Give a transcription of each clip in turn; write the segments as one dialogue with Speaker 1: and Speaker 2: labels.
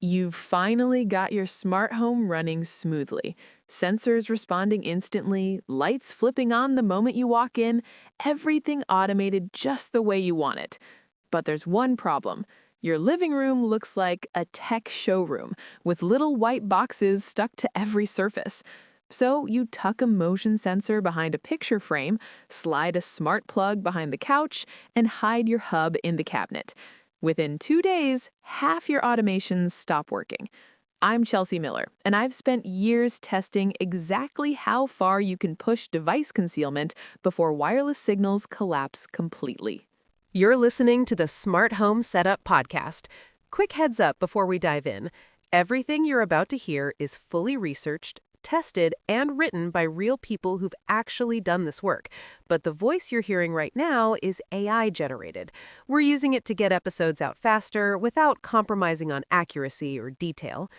Speaker 1: You've finally got your smart home running smoothly. Sensors responding instantly, lights flipping on the moment you walk in, everything automated just the way you want it. But there's one problem. Your living room looks like a tech showroom with little white boxes stuck to every surface. So you tuck a motion sensor behind a picture frame, slide a smart plug behind the couch, and hide your hub in the cabinet. Within 2 days, half your automations stop working. I'm Chelsea Miller, and I've spent years testing exactly how far you can push device concealment before wireless signals collapse completely.
Speaker 2: You're listening to the Smart Home Setup Podcast. Quick heads up before we dive in. Everything you're about to hear is fully researched, tested, and written by real people who've actually done this work. But the voice you're hearing right now is AI generated. We're using it to get episodes out faster without compromising on accuracy or detail.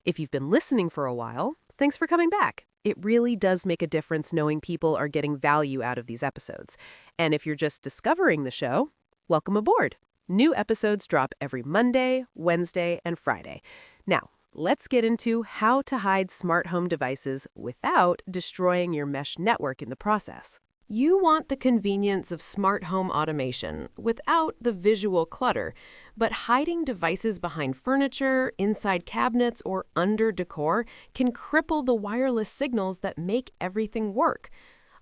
Speaker 2: If you've been listening for a while, thanks for coming back. It really does make a difference knowing people are getting value out of these episodes. And if you're just discovering the show, welcome aboard. New episodes drop every Monday, Wednesday, and Friday. Now, let's get into how to hide smart home devices without destroying your mesh network in the process. You want the convenience of smart home automation without the visual clutter, but hiding devices behind furniture, inside cabinets, or under decor can cripple the wireless signals that make everything work.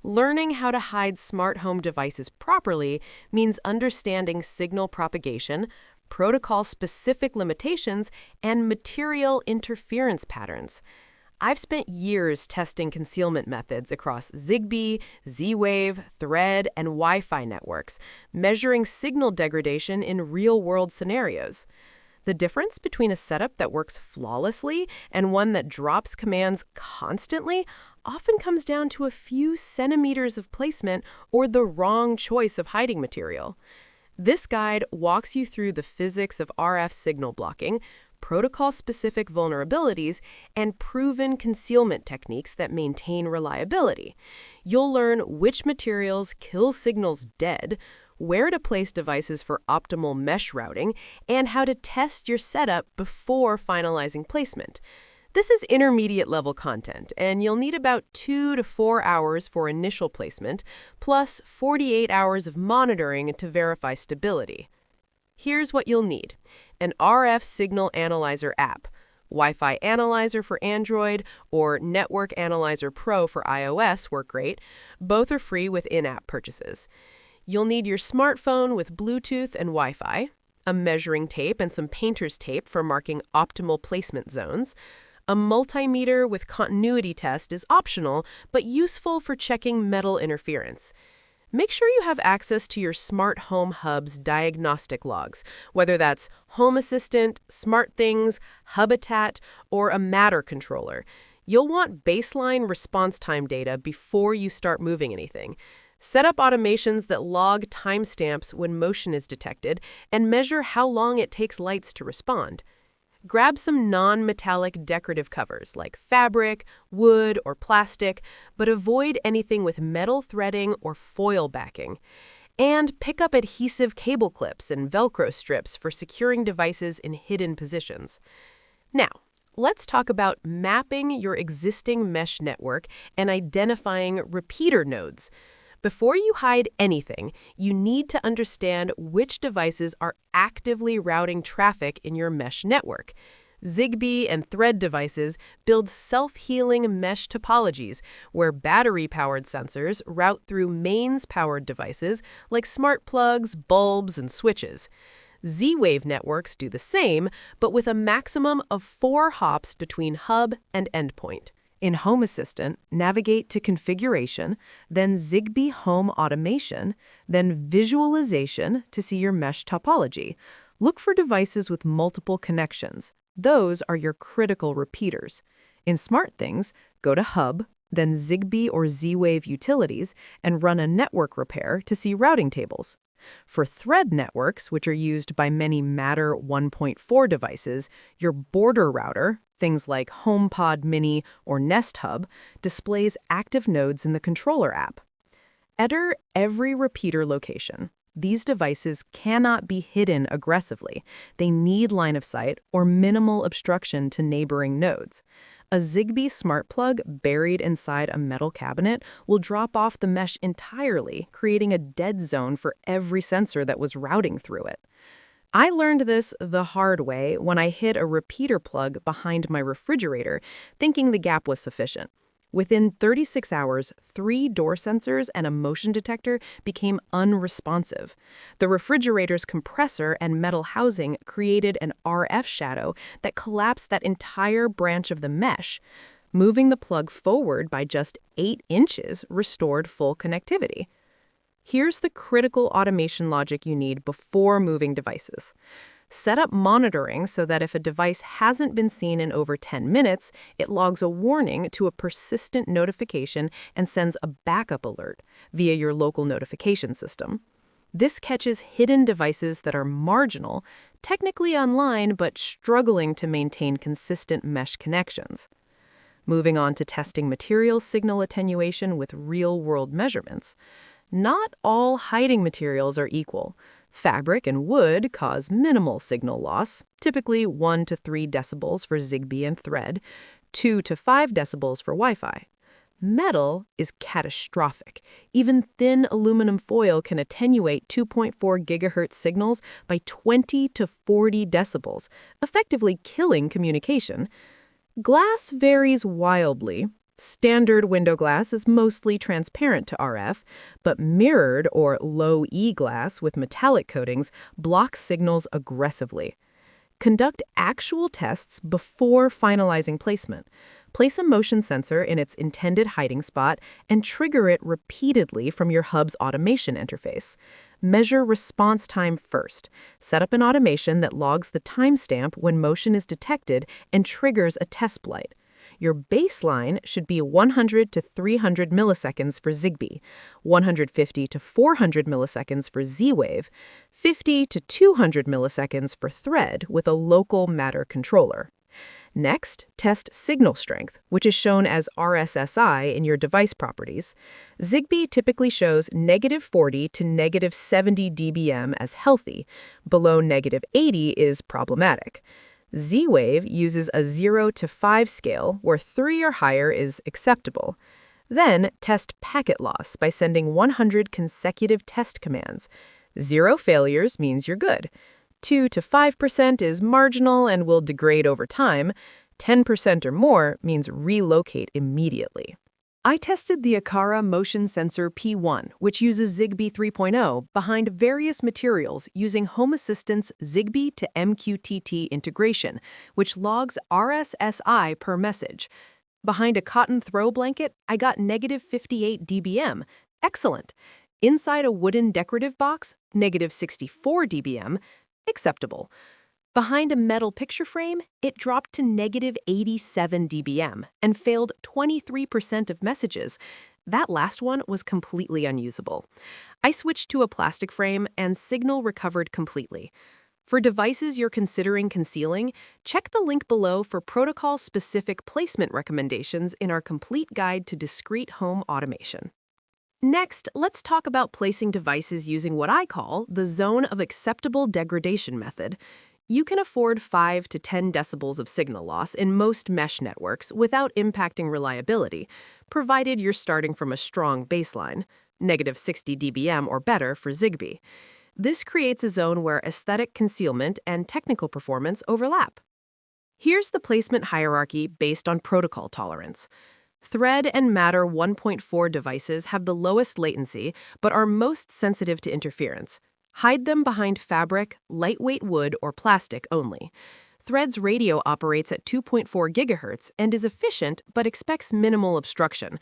Speaker 2: Learning how to hide smart home devices properly means understanding signal propagation, protocol-specific limitations, and material interference patterns. I've spent years testing concealment methods across Zigbee, Z-Wave, Thread, and Wi-Fi networks, measuring signal degradation in real-world scenarios. The difference between a setup that works flawlessly and one that drops commands constantly often comes down to a few centimeters of placement or the wrong choice of hiding material. This guide walks you through the physics of RF signal blocking, protocol-specific vulnerabilities, and proven concealment techniques that maintain reliability. You'll learn which materials kill signals dead, where to place devices for optimal mesh routing, and how to test your setup before finalizing placement. This is intermediate-level content, and you'll need about 2 to 4 hours for initial placement, plus 48 hours of monitoring to verify stability. Here's what you'll need: an RF Signal Analyzer app, Wi-Fi Analyzer for Android, or Network Analyzer Pro for iOS work great. Both are free with in-app purchases. You'll need your smartphone with Bluetooth and Wi-Fi, a measuring tape and some painter's tape for marking optimal placement zones. A multimeter with continuity test is optional, but useful for checking metal interference. Make sure you have access to your smart home hub's diagnostic logs, whether that's Home Assistant, SmartThings, Habitat, or a Matter controller. You'll want baseline response time data before you start moving anything. Set up automations that log timestamps when motion is detected and measure how long it takes lights to respond. Grab some non-metallic decorative covers like fabric, wood, or plastic, but avoid anything with metal threading or foil backing. And pick up adhesive cable clips and Velcro strips for securing devices in hidden positions. Now, let's talk about mapping your existing mesh network and identifying repeater nodes. Before you hide anything, you need to understand which devices are actively routing traffic in your mesh network. Zigbee and Thread devices build self-healing mesh topologies where battery-powered sensors route through mains-powered devices like smart plugs, bulbs, and switches. Z-Wave networks do the same, but with a maximum of 4 hops between hub and endpoint. In Home Assistant, navigate to Configuration, then Zigbee Home Automation, then Visualization to see your mesh topology. Look for devices with multiple connections. Those are your critical repeaters. In SmartThings, go to Hub, then Zigbee or Z-Wave Utilities, and run a network repair to see routing tables. For Thread networks, which are used by many Matter 1.4 devices, your border router, things like HomePod Mini or Nest Hub, displays active nodes in the controller app. Enter every repeater location. These devices cannot be hidden aggressively. They need line of sight or minimal obstruction to neighboring nodes. A Zigbee smart plug buried inside a metal cabinet will drop off the mesh entirely, creating a dead zone for every sensor that was routing through it. I learned this the hard way when I hid a repeater plug behind my refrigerator, thinking the gap was sufficient. Within 36 hours, 3 door sensors and a motion detector became unresponsive. The refrigerator's compressor and metal housing created an RF shadow that collapsed that entire branch of the mesh. Moving the plug forward by just 8 inches restored full connectivity. Here's the critical automation logic you need before moving devices. Set up monitoring so that if a device hasn't been seen in over 10 minutes, it logs a warning to a persistent notification and sends a backup alert via your local notification system. This catches hidden devices that are marginal, technically online, but struggling to maintain consistent mesh connections. Moving on to testing material signal attenuation with real-world measurements. Not all hiding materials are equal. Fabric and wood cause minimal signal loss, typically 1 to 3 decibels for Zigbee and Thread, 2 to 5 decibels for Wi-Fi. Metal is catastrophic. Even thin aluminum foil can attenuate 2.4 gigahertz signals by 20 to 40 decibels, effectively killing communication. Glass varies wildly. Standard window glass is mostly transparent to RF, but mirrored or low-E glass with metallic coatings blocks signals aggressively. Conduct actual tests before finalizing placement. Place a motion sensor in its intended hiding spot and trigger it repeatedly from your hub's automation interface. Measure response time first. Set up an automation that logs the timestamp when motion is detected and triggers a test blight. Your baseline should be 100 to 300 milliseconds for Zigbee, 150 to 400 milliseconds for Z-Wave, 50 to 200 milliseconds for Thread with a local matter controller. Next, test signal strength, which is shown as RSSI in your device properties. Zigbee typically shows -40 to -70 dBm as healthy. Below -80 is problematic. Z-Wave uses a 0 to 5 scale, where 3 or higher is acceptable. Then, test packet loss by sending 100 consecutive test commands. 0 failures means you're good. 2 to 5% is marginal and will degrade over time. 10% or more means relocate immediately. I tested the Aqara Motion Sensor P1, which uses Zigbee 3.0, behind various materials using Home Assistant's Zigbee to MQTT integration, which logs RSSI per message. Behind a cotton throw blanket, I got -58 dBm. Excellent. Inside a wooden decorative box, -64 dBm. Acceptable. Behind a metal picture frame, it dropped to -87 dBm and failed 23% of messages. That last one was completely unusable. I switched to a plastic frame and signal recovered completely. For devices you're considering concealing, check the link below for protocol-specific placement recommendations in our complete guide to discrete home automation. Next, let's talk about placing devices using what I call the zone of acceptable degradation method. You can afford 5 to 10 decibels of signal loss in most mesh networks without impacting reliability, provided you're starting from a strong baseline, -60 dBm or better for Zigbee. This creates a zone where aesthetic concealment and technical performance overlap. Here's the placement hierarchy based on protocol tolerance. Thread and Matter 1.4 devices have the lowest latency but are most sensitive to interference. Hide them behind fabric, lightweight wood, or plastic only. Thread's radio operates at 2.4 gigahertz and is efficient but expects minimal obstruction.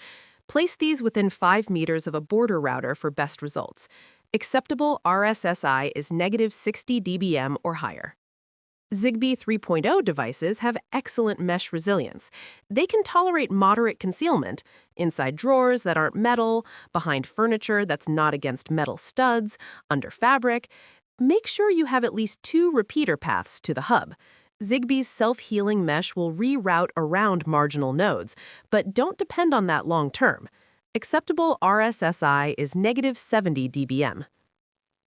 Speaker 2: Place these within 5 meters of a border router for best results. Acceptable RSSI is -60 dBm or higher. Zigbee 3.0 devices have excellent mesh resilience. They can tolerate moderate concealment, inside drawers that aren't metal, behind furniture that's not against metal studs, under fabric. Make sure you have at least 2 repeater paths to the hub. Zigbee's self-healing mesh will reroute around marginal nodes, but don't depend on that long term. Acceptable RSSI is -70 dBm.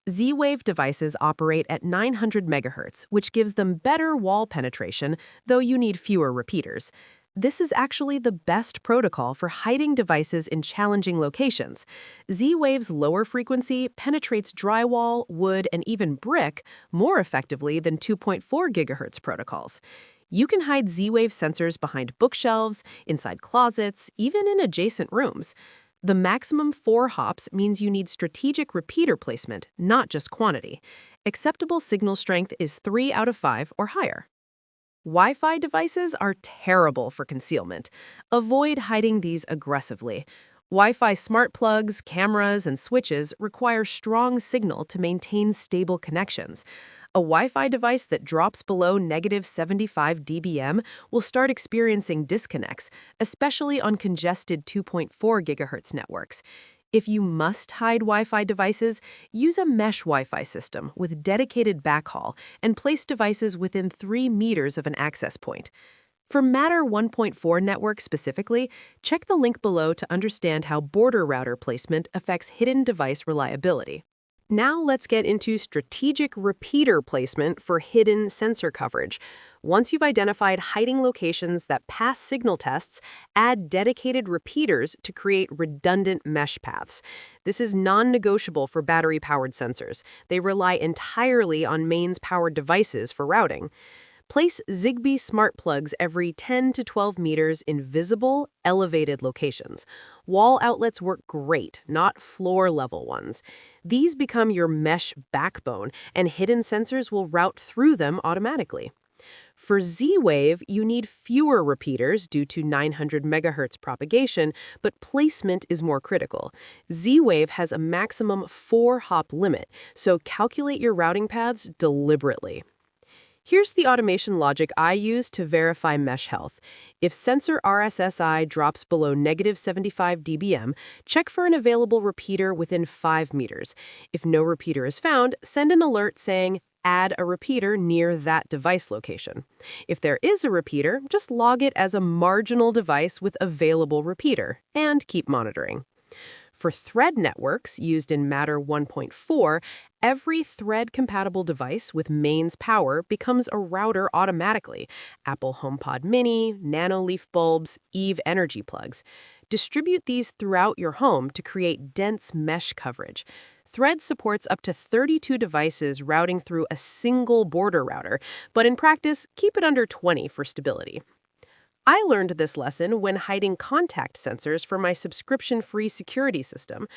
Speaker 2: Z-Wave devices operate at 900 MHz, which gives them better wall penetration, though you need fewer repeaters. This is actually the best protocol for hiding devices in challenging locations. Z-Wave's lower frequency penetrates drywall, wood, and even brick more effectively than 2.4 GHz protocols. You can hide Z-Wave sensors behind bookshelves, inside closets, even in adjacent rooms. The maximum 4 hops means you need strategic repeater placement, not just quantity. Acceptable signal strength is 3 out of 5 or higher. Wi-Fi devices are terrible for concealment. Avoid hiding these aggressively. Wi-Fi smart plugs, cameras, and switches require strong signal to maintain stable connections. A Wi-Fi device that drops below -75 dBm will start experiencing disconnects, especially on congested 2.4 GHz networks. If you must hide Wi-Fi devices, use a mesh Wi-Fi system with dedicated backhaul and place devices within 3 meters of an access point. For Matter 1.4 networks specifically, check the link below to understand how border router placement affects hidden device reliability. Now let's get into strategic repeater placement for hidden sensor coverage. Once you've identified hiding locations that pass signal tests, add dedicated repeaters to create redundant mesh paths. This is non-negotiable for battery-powered sensors. They rely entirely on mains-powered devices for routing. Place Zigbee smart plugs every 10 to 12 meters in visible, elevated locations. Wall outlets work great, not floor-level ones. These become your mesh backbone, and hidden sensors will route through them automatically. For Z-Wave, you need fewer repeaters due to 900 MHz propagation, but placement is more critical. Z-Wave has a maximum 4-hop limit, so calculate your routing paths deliberately. Here's the automation logic I use to verify mesh health. If sensor RSSI drops below -75 dBm, check for an available repeater within 5 meters. If no repeater is found, send an alert saying, "Add a repeater near that device location." If there is a repeater, just log it as a marginal device with available repeater, and keep monitoring. For thread networks used in Matter 1.4, every thread-compatible device with mains power becomes a router automatically. Apple HomePod Mini, Nano Leaf bulbs, Eve energy plugs. Distribute these throughout your home to create dense mesh coverage. Thread supports up to 32 devices routing through a single border router, but in practice, keep it under 20 for stability. I learned this lesson when hiding contact sensors for my subscription-free security system.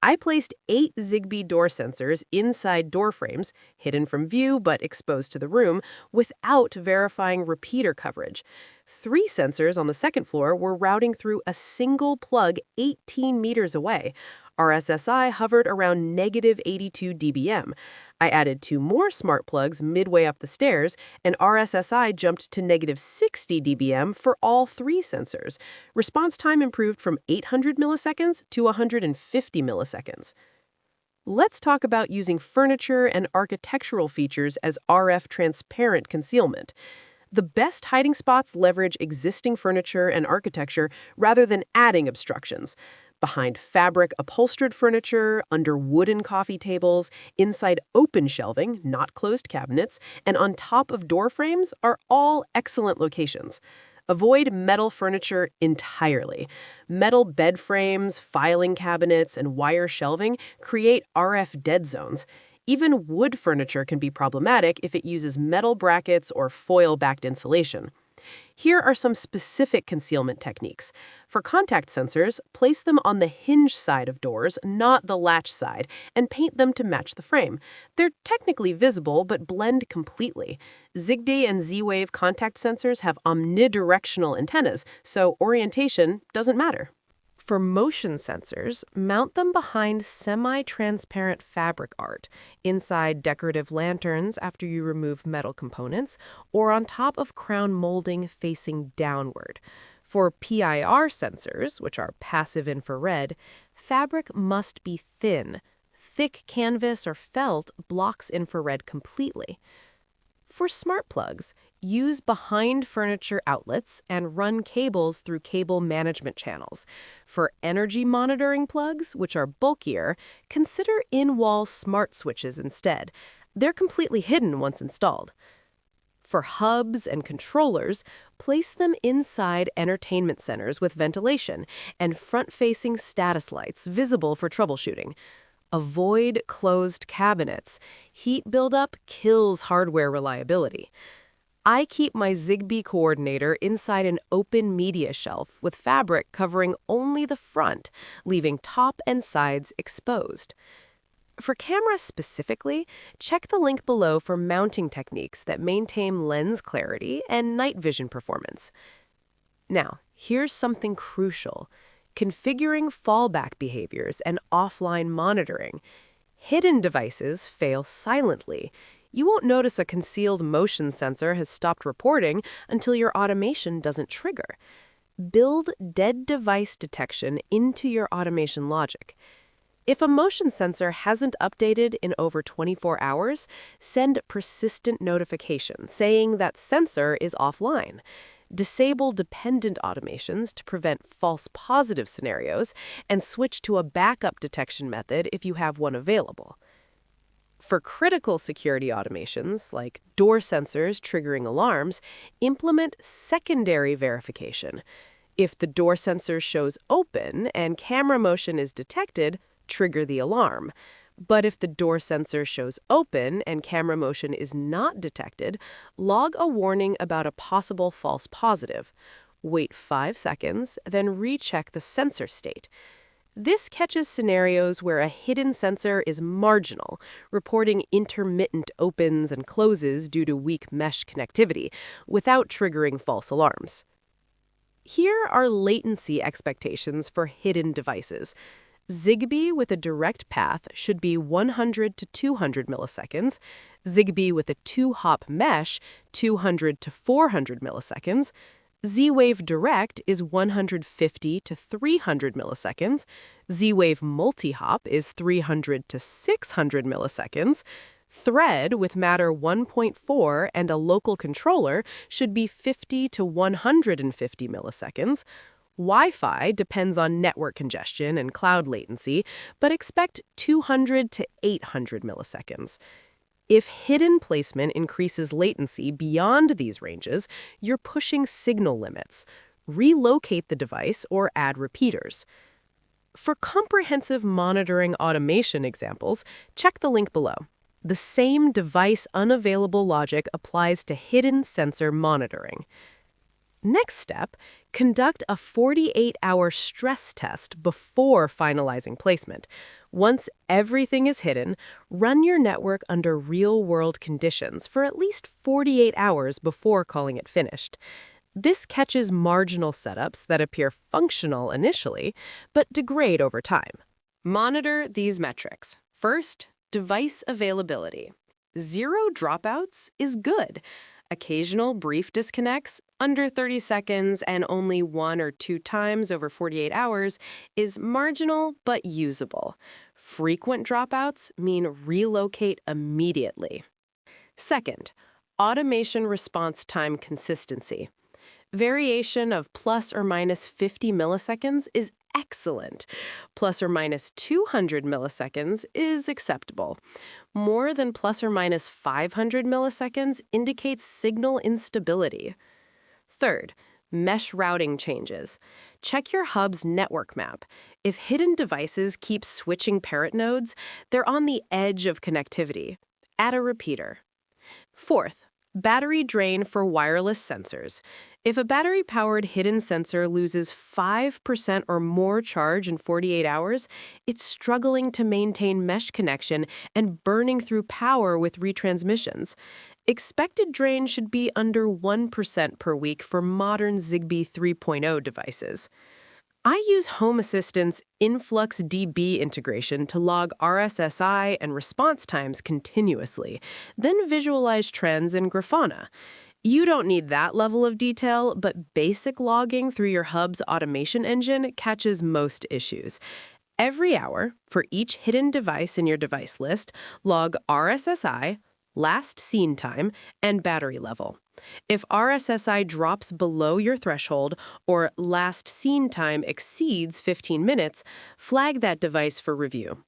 Speaker 2: I placed 8 Zigbee door sensors inside door frames, hidden from view but exposed to the room, without verifying repeater coverage. 3 sensors on the second floor were routing through a single plug 18 meters away. RSSI hovered around -82 dBm. I added 2 more smart plugs midway up the stairs, and RSSI jumped to -60 dBm for all 3 sensors. Response time improved from 800 milliseconds to 150 milliseconds. Let's talk about using furniture and architectural features as RF transparent concealment. The best hiding spots leverage existing furniture and architecture rather than adding obstructions. Behind fabric upholstered furniture, under wooden coffee tables, inside open shelving, not closed cabinets, and on top of door frames are all excellent locations. Avoid metal furniture entirely. Metal bed frames, filing cabinets, and wire shelving create RF dead zones. Even wood furniture can be problematic if it uses metal brackets or foil-backed insulation. Here are some specific concealment techniques. For contact sensors, place them on the hinge side of doors, not the latch side, and paint them to match the frame. They're technically visible, but blend completely. Zigbee and Z-Wave contact sensors have omnidirectional antennas, so orientation doesn't matter. For motion sensors, mount them behind semi-transparent fabric art, inside decorative lanterns after you remove metal components, or on top of crown molding facing downward. For PIR sensors, which are passive infrared, fabric must be thin. Thick canvas or felt blocks infrared completely. For smart plugs, Use behind furniture outlets and run cables through cable management channels. For energy monitoring plugs, which are bulkier, consider in-wall smart switches instead. They're completely hidden once installed. For hubs and controllers, place them inside entertainment centers with ventilation and front-facing status lights visible for troubleshooting. Avoid closed cabinets. Heat buildup kills hardware reliability. I keep my Zigbee coordinator inside an open media shelf with fabric covering only the front, leaving top and sides exposed. For cameras specifically, check the link below for mounting techniques that maintain lens clarity and night vision performance. Now, here's something crucial: configuring fallback behaviors and offline monitoring. Hidden devices fail silently. You won't notice a concealed motion sensor has stopped reporting until your automation doesn't trigger. Build dead device detection into your automation logic. If a motion sensor hasn't updated in over 24 hours, send persistent notification saying that sensor is offline. Disable dependent automations to prevent false positive scenarios, and switch to a backup detection method if you have one available. For critical security automations, like door sensors triggering alarms, implement secondary verification. If the door sensor shows open and camera motion is detected, trigger the alarm. But if the door sensor shows open and camera motion is not detected, log a warning about a possible false positive. Wait 5 seconds, then recheck the sensor state. This catches scenarios where a hidden sensor is marginal, reporting intermittent opens and closes due to weak mesh connectivity, without triggering false alarms. Here are latency expectations for hidden devices. Zigbee with a direct path should be 100 to 200 milliseconds, Zigbee with a 2-hop mesh, 200 to 400 milliseconds, Z-Wave Direct is 150 to 300 milliseconds, Z-Wave Multi-Hop is 300 to 600 milliseconds, Thread with Matter 1.4 and a local controller should be 50 to 150 milliseconds. Wi-Fi depends on network congestion and cloud latency, but expect 200 to 800 milliseconds. If hidden placement increases latency beyond these ranges, you're pushing signal limits. Relocate the device or add repeaters. For comprehensive monitoring automation examples, check the link below. The same device unavailable logic applies to hidden sensor monitoring. Next step, conduct a 48-hour stress test before finalizing placement. Once everything is hidden, run your network under real-world conditions for at least 48 hours before calling it finished. This catches marginal setups that appear functional initially, but degrade over time. Monitor these metrics. First, device availability. 0 dropouts is good. Occasional brief disconnects, under 30 seconds and only 1 or 2 times over 48 hours, is marginal but usable. Frequent dropouts mean relocate immediately. Second, automation response time consistency. Variation of plus or minus 50 milliseconds is excellent. Plus or minus 200 milliseconds is acceptable. More than plus or minus 500 milliseconds indicates signal instability. Third, mesh routing changes. Check your hub's network map. If hidden devices keep switching parent nodes, they're on the edge of connectivity. Add a repeater. Fourth, battery drain for wireless sensors. If a battery-powered hidden sensor loses 5% or more charge in 48 hours, it's struggling to maintain mesh connection and burning through power with retransmissions. Expected drain should be under 1% per week for modern Zigbee 3.0 devices. I use Home Assistant's InfluxDB integration to log RSSI and response times continuously, then visualize trends in Grafana. You don't need that level of detail, but basic logging through your hub's automation engine catches most issues. Every hour, for each hidden device in your device list, log RSSI, last seen time, and battery level. If RSSI drops below your threshold or last seen time exceeds 15 minutes, flag that device for review.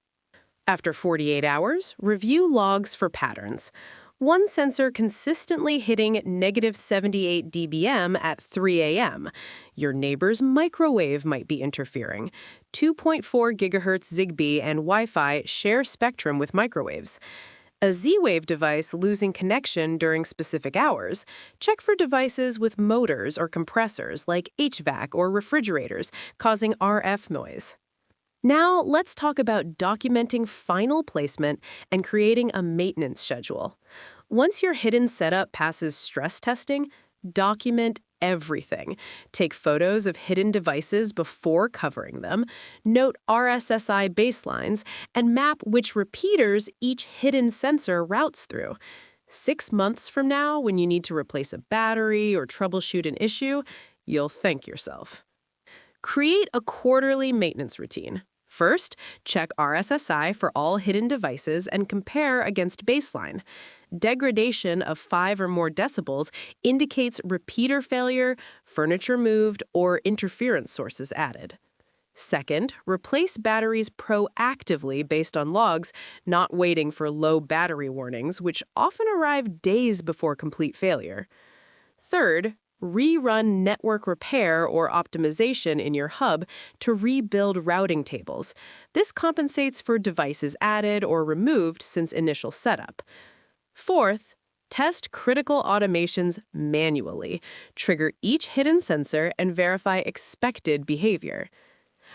Speaker 2: After 48 hours, review logs for patterns. One sensor consistently hitting -78 dBm at 3 a.m. Your neighbor's microwave might be interfering. 2.4 GHz Zigbee and Wi-Fi share spectrum with microwaves. A Z-Wave device losing connection during specific hours. Check for devices with motors or compressors like HVAC or refrigerators causing RF noise. Now, let's talk about documenting final placement and creating a maintenance schedule. Once your hidden setup passes stress testing, document everything. Take photos of hidden devices before covering them, note RSSI baselines, and map which repeaters each hidden sensor routes through. 6 months from now, when you need to replace a battery or troubleshoot an issue, you'll thank yourself. Create a quarterly maintenance routine. First, check RSSI for all hidden devices and compare against baseline. Degradation of 5 or more decibels indicates repeater failure, furniture moved, or interference sources added. Second, replace batteries proactively based on logs, not waiting for low battery warnings, which often arrive days before complete failure. Third, rerun network repair or optimization in your hub to rebuild routing tables. This compensates for devices added or removed since initial setup. Fourth, test critical automations manually. Trigger each hidden sensor and verify expected behavior.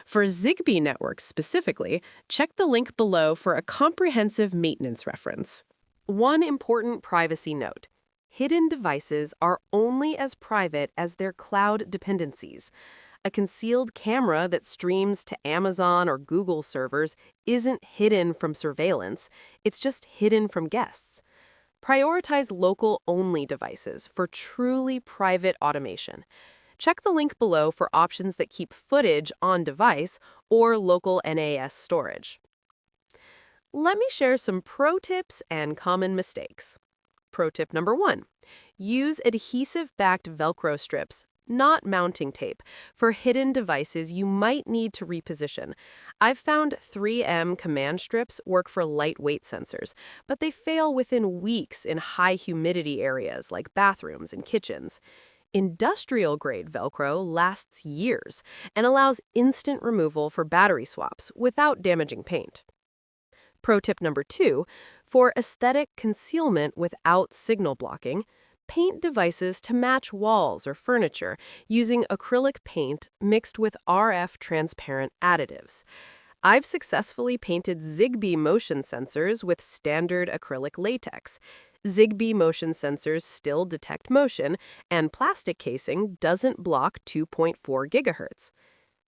Speaker 2: For Zigbee networks specifically, check the link below for a comprehensive maintenance reference. One important privacy note. Hidden devices are only as private as their cloud dependencies. A concealed camera that streams to Amazon or Google servers isn't hidden from surveillance, it's just hidden from guests. Prioritize local-only devices for truly private automation. Check the link below for options that keep footage on device or local NAS storage. Let me share some pro tips and common mistakes. Pro tip number 1. Use adhesive-backed Velcro strips, not mounting tape, for hidden devices you might need to reposition. I've found 3M command strips work for lightweight sensors, but they fail within weeks in high humidity areas like bathrooms and kitchens. Industrial-grade Velcro lasts years and allows instant removal for battery swaps without damaging paint. Pro tip number 2, for aesthetic concealment without signal blocking, paint devices to match walls or furniture using acrylic paint mixed with RF transparent additives. I've successfully painted Zigbee motion sensors with standard acrylic latex. Zigbee motion sensors still detect motion, and plastic casing doesn't block 2.4 GHz.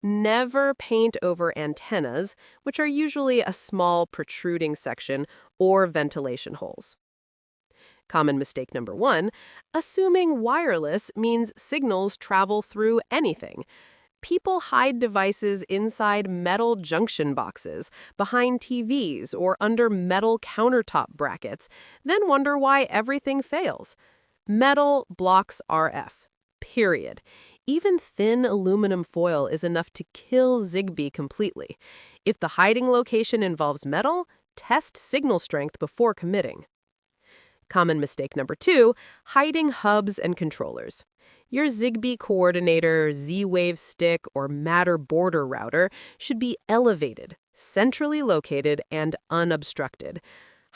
Speaker 2: Never paint over antennas, which are usually a small protruding section or ventilation holes. Common mistake number 1, assuming wireless means signals travel through anything. People hide devices inside metal junction boxes, behind TVs, or under metal countertop brackets, then wonder why everything fails. Metal blocks RF. Period. Even thin aluminum foil is enough to kill Zigbee completely. If the hiding location involves metal, test signal strength before committing. Common mistake number 2, hiding hubs and controllers. Your Zigbee coordinator, Z-Wave stick, or Matter border router should be elevated, centrally located, and unobstructed.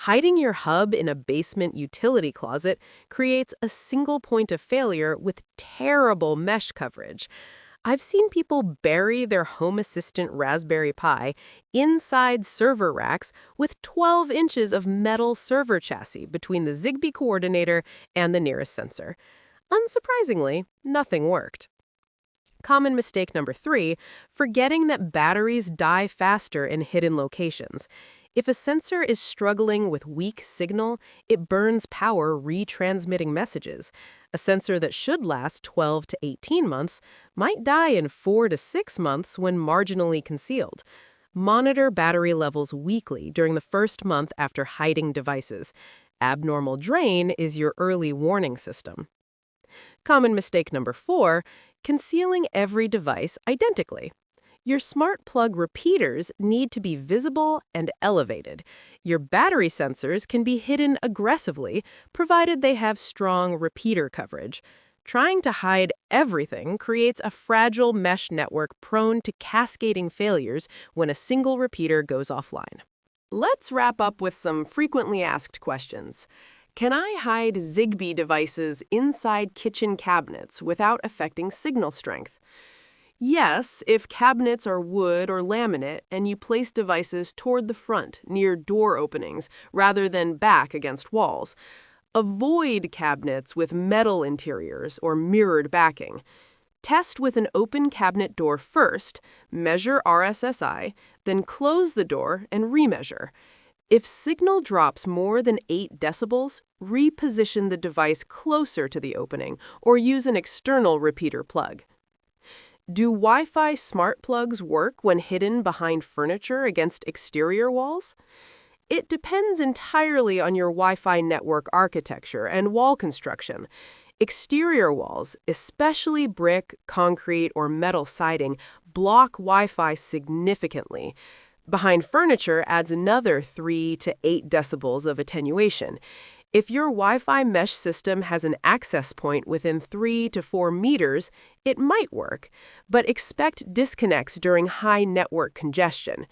Speaker 2: Hiding your hub in a basement utility closet creates a single point of failure with terrible mesh coverage. I've seen people bury their Home Assistant Raspberry Pi inside server racks with 12 inches of metal server chassis between the Zigbee coordinator and the nearest sensor. Unsurprisingly, nothing worked. Common mistake number 3, forgetting that batteries die faster in hidden locations. If a sensor is struggling with weak signal, it burns power retransmitting messages. A sensor that should last 12 to 18 months might die in 4 to 6 months when marginally concealed. Monitor battery levels weekly during the first month after hiding devices. Abnormal drain is your early warning system. Common mistake number 4, concealing every device identically. Your smart plug repeaters need to be visible and elevated. Your battery sensors can be hidden aggressively, provided they have strong repeater coverage. Trying to hide everything creates a fragile mesh network prone to cascading failures when a single repeater goes offline. Let's wrap up with some frequently asked questions. Can I hide Zigbee devices inside kitchen cabinets without affecting signal strength? Yes, if cabinets are wood or laminate and you place devices toward the front, near door openings, rather than back against walls. Avoid cabinets with metal interiors or mirrored backing. Test with an open cabinet door first, measure RSSI, then close the door and remeasure. If signal drops more than 8 decibels, reposition the device closer to the opening or use an external repeater plug. Do Wi-Fi smart plugs work when hidden behind furniture against exterior walls? It depends entirely on your Wi-Fi network architecture and wall construction. Exterior walls, especially brick, concrete, or metal siding, block Wi-Fi significantly. Behind furniture adds another 3 to 8 decibels of attenuation. If your Wi-Fi mesh system has an access point within 3 to 4 meters, it might work, but expect disconnects during high network congestion.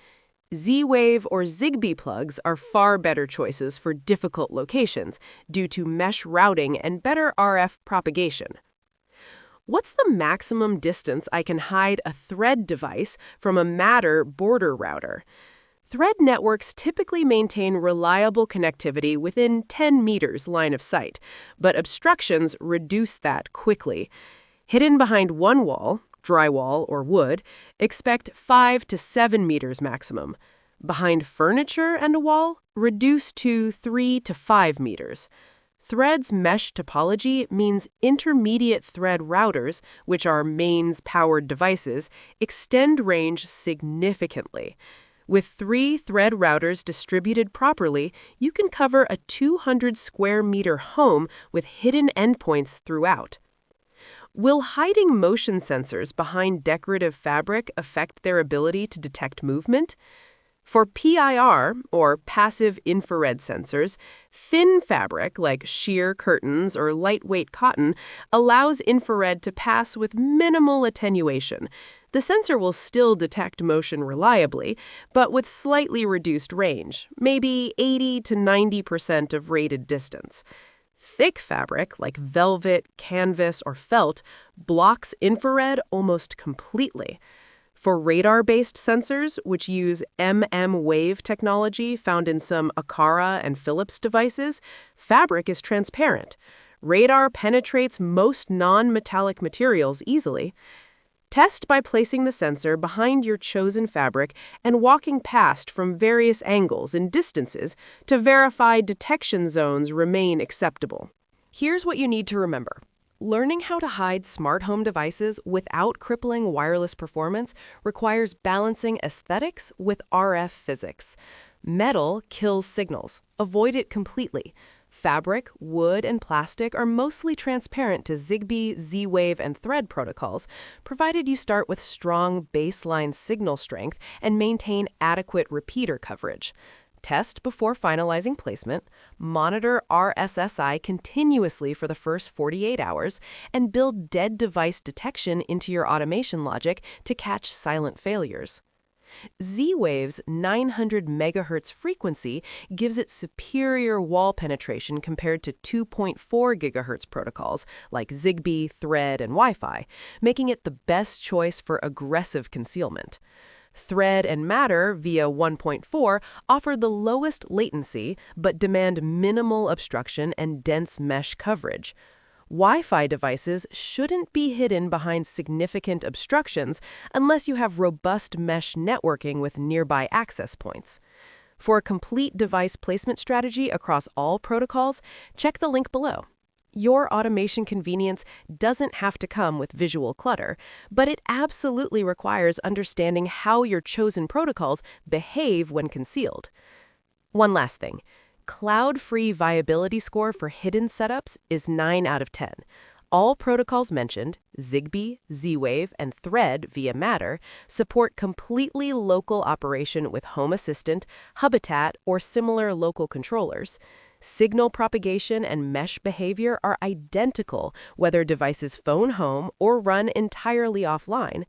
Speaker 2: Z-Wave or Zigbee plugs are far better choices for difficult locations due to mesh routing and better RF propagation. What's the maximum distance I can hide a Thread device from a Matter border router? Thread networks typically maintain reliable connectivity within 10 meters line of sight, but obstructions reduce that quickly. Hidden behind one wall, drywall or wood, expect 5 to 7 meters maximum. Behind furniture and a wall, reduce to 3 to 5 meters. Thread's mesh topology means intermediate thread routers, which are mains-powered devices, extend range significantly. With 3 thread routers distributed properly, you can cover a 200 square meter home with hidden endpoints throughout. Will hiding motion sensors behind decorative fabric affect their ability to detect movement? For PIR, or passive infrared sensors, thin fabric like sheer curtains or lightweight cotton allows infrared to pass with minimal attenuation. The sensor will still detect motion reliably, but with slightly reduced range, maybe 80 to 90% of rated distance. Thick fabric, like velvet, canvas, or felt, blocks infrared almost completely. For radar-based sensors, which use wave technology found in some Aqara and Philips devices, fabric is transparent. Radar penetrates most non-metallic materials easily. Test by placing the sensor behind your chosen fabric and walking past from various angles and distances to verify detection zones remain acceptable. Here's what you need to remember. Learning how to hide smart home devices without crippling wireless performance requires balancing aesthetics with RF physics. Metal kills signals. Avoid it completely. Fabric, wood, and plastic are mostly transparent to Zigbee, Z-Wave, and Thread protocols, provided you start with strong baseline signal strength and maintain adequate repeater coverage. Test before finalizing placement, monitor RSSI continuously for the first 48 hours, and build dead device detection into your automation logic to catch silent failures. Z-Wave's 900 MHz frequency gives it superior wall penetration compared to 2.4 GHz protocols like Zigbee, Thread, and Wi-Fi, making it the best choice for aggressive concealment. Thread and Matter via 1.4 offer the lowest latency but demand minimal obstruction and dense mesh coverage. Wi-Fi devices shouldn't be hidden behind significant obstructions unless you have robust mesh networking with nearby access points. For a complete device placement strategy across all protocols, check the link below. Your automation convenience doesn't have to come with visual clutter, but it absolutely requires understanding how your chosen protocols behave when concealed. One last thing. Cloud-free viability score for hidden setups is 9 out of 10. All protocols mentioned, Zigbee, Z-Wave, and Thread via Matter, support completely local operation with Home Assistant, Habitat, or similar local controllers. Signal propagation and mesh behavior are identical whether devices phone home or run entirely offline.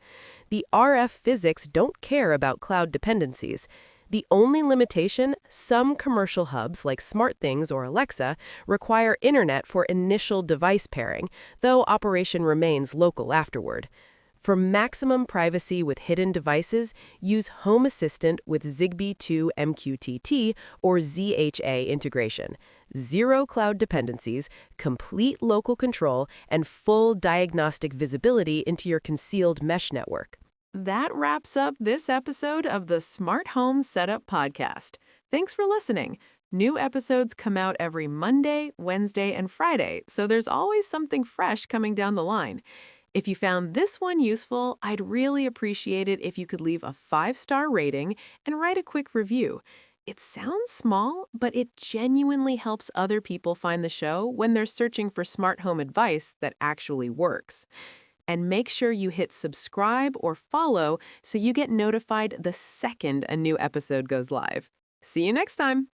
Speaker 2: The RF physics don't care about cloud dependencies. The only limitation, some commercial hubs like SmartThings or Alexa require internet for initial device pairing, though operation remains local afterward. For maximum privacy with hidden devices, use Home Assistant with Zigbee 2 MQTT or ZHA integration. Zero cloud dependencies, complete local control, and full diagnostic visibility into your concealed mesh network.
Speaker 1: That wraps up this episode of the Smart Home Setup Podcast. Thanks for listening. New episodes come out every Monday, Wednesday, and Friday, so there's always something fresh coming down the line. If you found this one useful, I'd really appreciate it if you could leave a 5-star rating and write a quick review. It sounds small, but it genuinely helps other people find the show when they're searching for smart home advice that actually works. And make sure you hit subscribe or follow so you get notified the second a new episode goes live. See you next time!